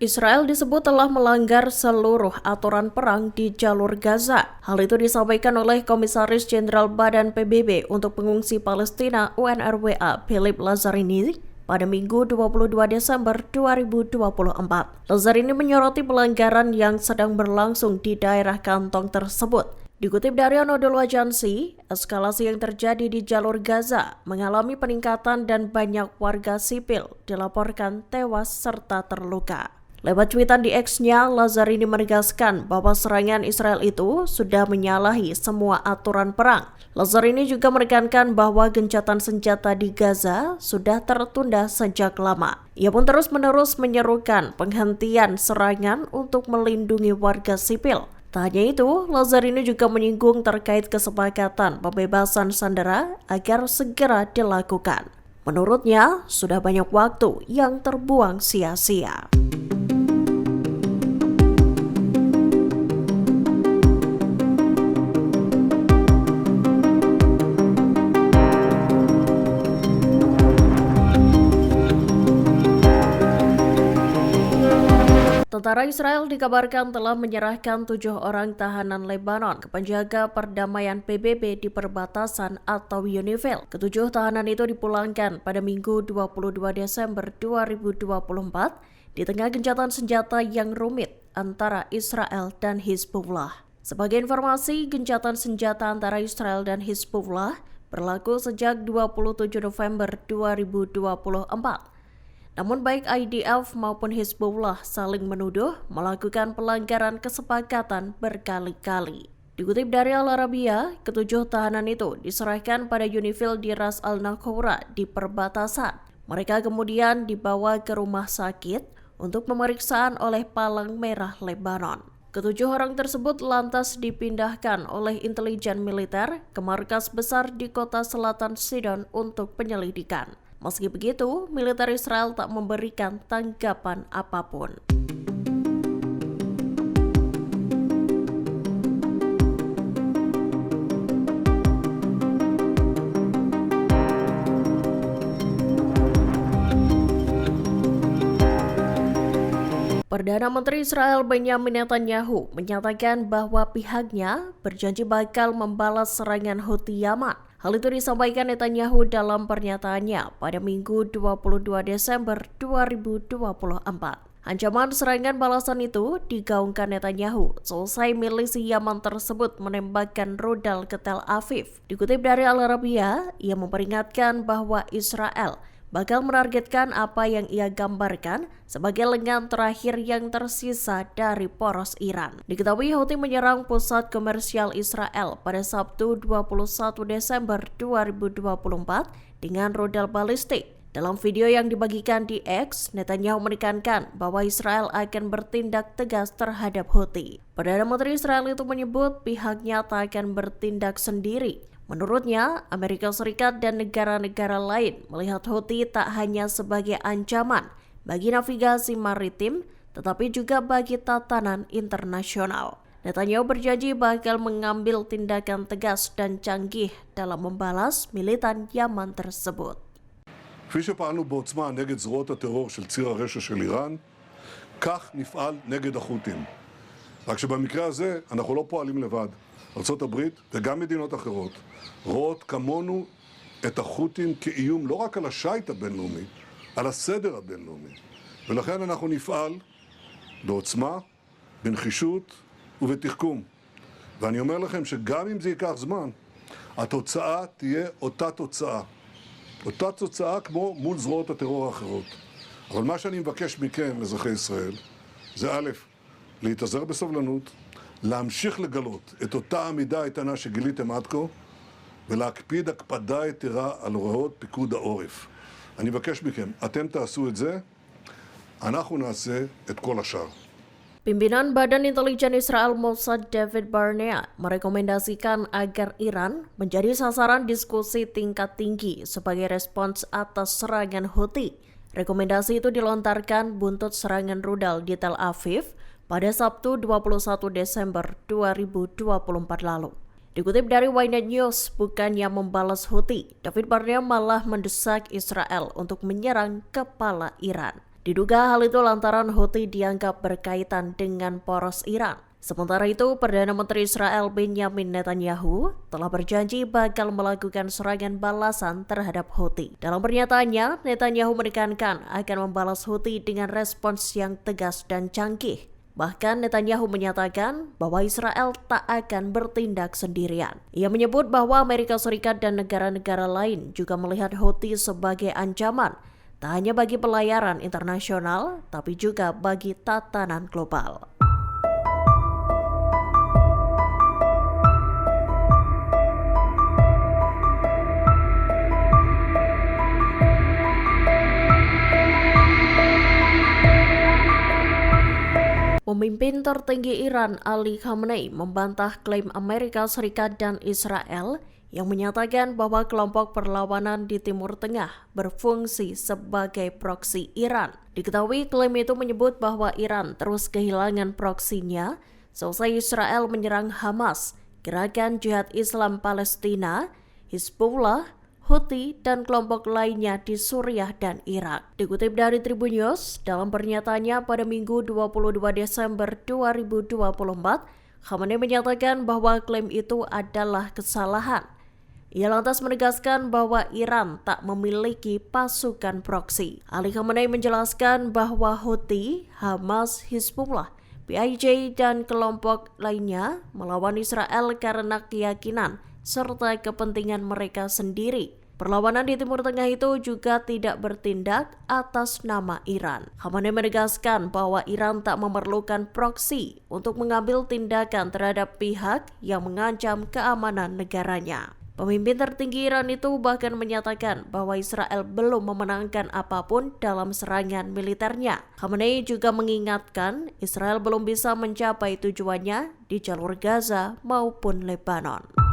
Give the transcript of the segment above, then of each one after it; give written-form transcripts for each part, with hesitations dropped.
Israel disebut telah melanggar seluruh aturan perang di jalur Gaza. Hal itu disampaikan oleh Komisaris Jenderal Badan PBB untuk Pengungsi Palestina UNRWA Philippe Lazzarini pada Minggu 22 Desember 2024. Lazzarini menyoroti pelanggaran yang sedang berlangsung di daerah kantong tersebut. Dikutip dari Anadolu Agency, eskalasi yang terjadi di jalur Gaza mengalami peningkatan dan banyak warga sipil dilaporkan tewas serta terluka. Lewat cuitan di X-nya, Lazzarini menegaskan bahwa serangan Israel itu sudah menyalahi semua aturan perang. Lazzarini juga menekankan bahwa gencatan senjata di Gaza sudah tertunda sejak lama. Ia pun terus-menerus menyerukan penghentian serangan untuk melindungi warga sipil. Tak hanya itu, Lazzarini juga menyinggung terkait kesepakatan pembebasan sandera agar segera dilakukan. Menurutnya, sudah banyak waktu yang terbuang sia-sia. Tentara Israel dikabarkan telah menyerahkan 7 orang tahanan Lebanon ke penjaga perdamaian PBB di perbatasan atau UNIFIL. Ketujuh tahanan itu dipulangkan pada Minggu 22 Desember 2024 di tengah gencatan senjata yang rumit antara Israel dan Hizbullah. Sebagai informasi, gencatan senjata antara Israel dan Hizbullah berlaku sejak 27 November 2024. Namun baik IDF maupun Hizbullah saling menuduh melakukan pelanggaran kesepakatan berkali-kali. Dikutip dari Al Arabiya, ketujuh tahanan itu diserahkan pada UNIFIL di Ras Al Nakhoura di perbatasan. Mereka kemudian dibawa ke rumah sakit untuk pemeriksaan oleh Palang Merah Lebanon. Ketujuh orang tersebut lantas dipindahkan oleh intelijen militer ke markas besar di kota selatan Sidon untuk penyelidikan. Meski begitu, militer Israel tak memberikan tanggapan apapun. Perdana Menteri Israel Benjamin Netanyahu menyatakan bahwa pihaknya berjanji bakal membalas serangan Houthi Yaman. Hal itu disampaikan Netanyahu dalam pernyataannya pada Minggu 22 Desember 2024. Ancaman serangan balasan itu digaungkan Netanyahu selesai milisi Yaman tersebut menembakkan rudal ke Tel Aviv. Dikutip dari Al Arabiya, ia memperingatkan bahwa Israel bakal menargetkan apa yang ia gambarkan sebagai lengan terakhir yang tersisa dari poros Iran. Diketahui Houthi menyerang pusat komersial Israel pada Sabtu 21 Desember 2024 dengan rudal balistik. Dalam video yang dibagikan di X, Netanyahu menekankan bahwa Israel akan bertindak tegas terhadap Houthi. Perdana Menteri Israel itu menyebut pihaknya tak akan bertindak sendiri. Menurutnya, Amerika Serikat dan negara-negara lain melihat Houthi tak hanya sebagai ancaman bagi navigasi maritim, tetapi juga bagi tatanan internasional. Netanyahu berjanji bakal mengambil tindakan tegas dan canggih dalam membalas militan Yaman tersebut. כפי שפעלנו בעוצמה נגד זרועות הטרור של ציר הרשע של איראן, כך נפעל נגד החות'ים. רק שבמקרה הזה אנחנו לא פועלים לבד. ארצות הברית וגם מדינות אחרות רואות כמונו את החות'ים כאיום לא רק על השייט הבינלאומי, על הסדר הבינלאומי. ולכן אנחנו נפעל בעוצמה, בנחישות ובתחכום. ואני אומר לכם שגם אם זה ייקח זמן, התוצאה תהיה אותה תוצאה. אותה תוצאה כמו מול זרועות הטרור האחרות. אבל מה שאני מבקש מכם, אזרחי ישראל, זה א', להתאזר בסבלנות, להמשיך לגלות את אותה עמידה איתנה שגיליתם עד כה, ולהקפיד הקפדה יתרה על הוראות פיקוד העורף. אני מבקש מכם, אתם תעשו את זה, אנחנו נעשה את כל השאר. Pimpinan Badan Intelijen Israel Mossad David Barnea merekomendasikan agar Iran menjadi sasaran diskusi tingkat tinggi sebagai respons atas serangan Houthi. Rekomendasi itu dilontarkan buntut serangan rudal di Tel Aviv pada Sabtu 21 Desember 2024 lalu. Dikutip dari Ynet News, bukannya membalas Houthi, David Barnea malah mendesak Israel untuk menyerang kepala Iran. Diduga hal itu lantaran Houthi dianggap berkaitan dengan poros Iran. Sementara itu, Perdana Menteri Israel Benjamin Netanyahu telah berjanji bakal melakukan serangan balasan terhadap Houthi. Dalam pernyataannya, Netanyahu menekankan akan membalas Houthi dengan respons yang tegas dan canggih. Bahkan Netanyahu menyatakan bahwa Israel tak akan bertindak sendirian. Ia menyebut bahwa Amerika Serikat dan negara-negara lain juga melihat Houthi sebagai ancaman, tak hanya bagi pelayaran internasional, tapi juga bagi tatanan global. Pemimpin tertinggi Iran Ali Khamenei membantah klaim Amerika Serikat dan Israel yang menyatakan bahwa kelompok perlawanan di Timur Tengah berfungsi sebagai proksi Iran. Diketahui klaim itu menyebut bahwa Iran terus kehilangan proksinya selesai Israel menyerang Hamas, Gerakan Jihad Islam Palestina, Hizbullah, Houthi, dan kelompok lainnya di Suriah dan Irak. Dikutip dari Tribun News, dalam pernyataannya pada Minggu 22 Desember 2024, Khamenei menyatakan bahwa klaim itu adalah kesalahan. Ia lantas menegaskan bahwa Iran tak memiliki pasukan proksi. Ali Khamenei menjelaskan bahwa Houthi, Hamas, Hizbullah, PIJ, dan kelompok lainnya melawan Israel karena keyakinan serta kepentingan mereka sendiri. Perlawanan di Timur Tengah itu juga tidak bertindak atas nama Iran. Khamenei menegaskan bahwa Iran tak memerlukan proksi untuk mengambil tindakan terhadap pihak yang mengancam keamanan negaranya. Pemimpin tertinggi Iran itu bahkan menyatakan bahwa Israel belum memenangkan apapun dalam serangan militernya. Khamenei juga mengingatkan Israel belum bisa mencapai tujuannya di jalur Gaza maupun Lebanon.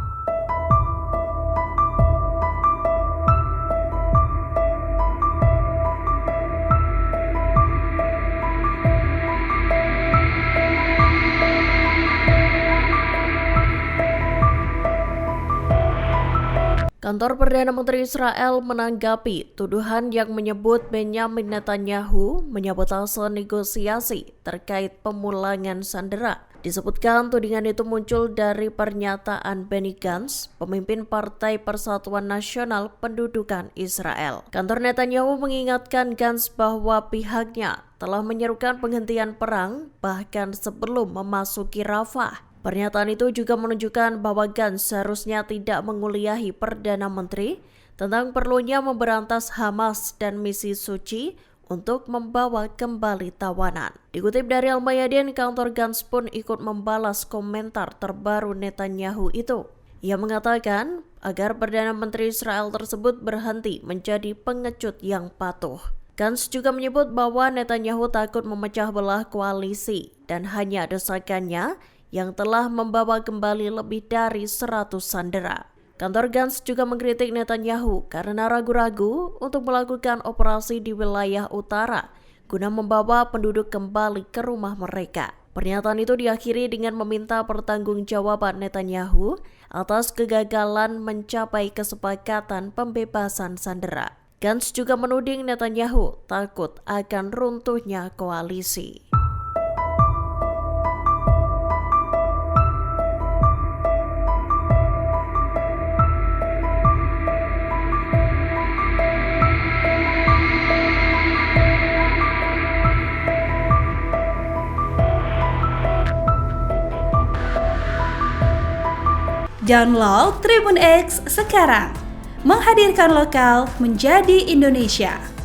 Kantor Perdana Menteri Israel menanggapi tuduhan yang menyebut Benjamin Netanyahu menyabotase negosiasi terkait pemulangan sandera. Disebutkan tudingan itu muncul dari pernyataan Benny Gantz, pemimpin Partai Persatuan Nasional Pendudukan Israel. Kantor Netanyahu mengingatkan Gantz bahwa pihaknya telah menyerukan penghentian perang bahkan sebelum memasuki Rafah. Pernyataan itu juga menunjukkan bahwa Gantz seharusnya tidak menguliahi Perdana Menteri tentang perlunya memberantas Hamas dan misi suci untuk membawa kembali tawanan. Dikutip dari Al-Mayadin, kantor Gantz pun ikut membalas komentar terbaru Netanyahu itu. Ia mengatakan agar Perdana Menteri Israel tersebut berhenti menjadi pengecut yang patuh. Gantz juga menyebut bahwa Netanyahu takut memecah belah koalisi dan hanya desakannya yang telah membawa kembali lebih dari 100 sandera. Kantor Gantz juga mengkritik Netanyahu karena ragu-ragu untuk melakukan operasi di wilayah utara guna membawa penduduk kembali ke rumah mereka. Pernyataan itu diakhiri dengan meminta pertanggungjawaban Netanyahu atas kegagalan mencapai kesepakatan pembebasan sandera. Gantz juga menuding Netanyahu takut akan runtuhnya koalisi. Download Tribun X sekarang, menghadirkan lokal menjadi Indonesia.